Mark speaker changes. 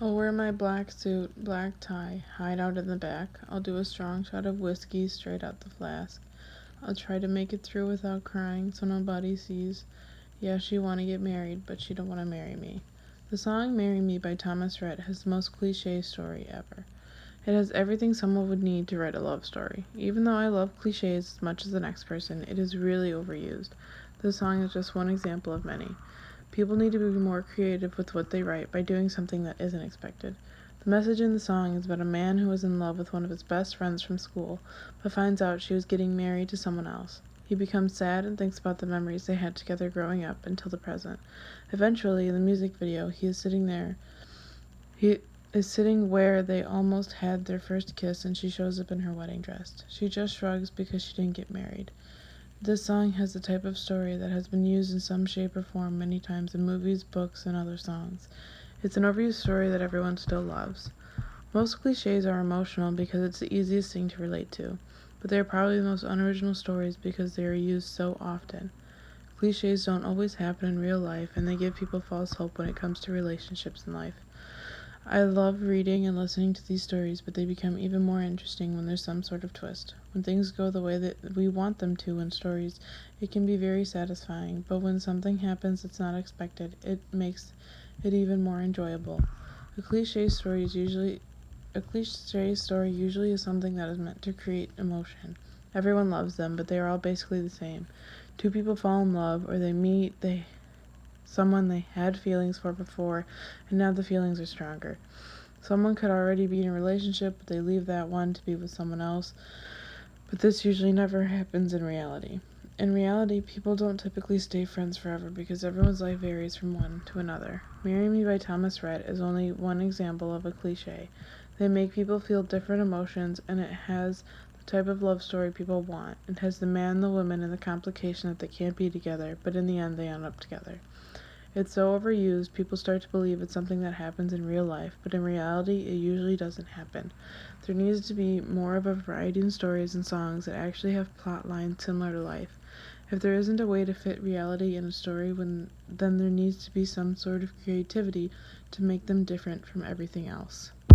Speaker 1: I'll wear my black suit, black tie, hide out in the back. I'll do a strong shot of whiskey straight out the flask. I'll try to make it through without crying so nobody sees. Yeah, she wanna get married, but she don't wanna marry me. The song Marry Me by Thomas Rhett has the most cliche story ever. It has everything someone would need to write a love story. Even though I love cliches as much as the next person, it is really overused. This song is just one example of many. People need to be more creative with what they write by doing something that isn't expected. The message in the song is about a man who was in love with one of his best friends from school, but finds out she was getting married to someone else. He becomes sad and thinks about the memories they had together growing up until the present. Eventually, in the music video, he is sitting where they almost had their first kiss, and she shows up in her wedding dress. She just shrugs because she didn't get married. This song has the type of story that has been used in some shape or form many times in movies, books, and other songs. It's an overused story that everyone still loves. Most cliches are emotional because it's the easiest thing to relate to, but they are probably the most unoriginal stories because they are used so often. Cliches don't always happen in real life, and they give people false hope when it comes to relationships in life. I love reading and listening to these stories, but they become even more interesting when there's some sort of twist. When things go the way that we want them to in stories, it can be very satisfying, but when something happens that's not expected, it makes it even more enjoyable. A cliche story usually is something that is meant to create emotion. Everyone loves them, but they are all basically the same. Two people fall in love, or they meet someone they had feelings for before, and now the feelings are stronger. Someone could already be in a relationship, but they leave that one to be with someone else. But this usually never happens in reality. In reality, people don't typically stay friends forever because everyone's life varies from one to another. Marry Me by Thomas Rhett is only one example of a cliche. They make people feel different emotions, and it has the type of love story people want. It has the man, the woman, and the complication that they can't be together, but in the end they end up together. It's so overused, people start to believe it's something that happens in real life, but in reality, it usually doesn't happen. There needs to be more of a variety in stories and songs that actually have plot lines similar to life. If there isn't a way to fit reality in a story, then there needs to be some sort of creativity to make them different from everything else.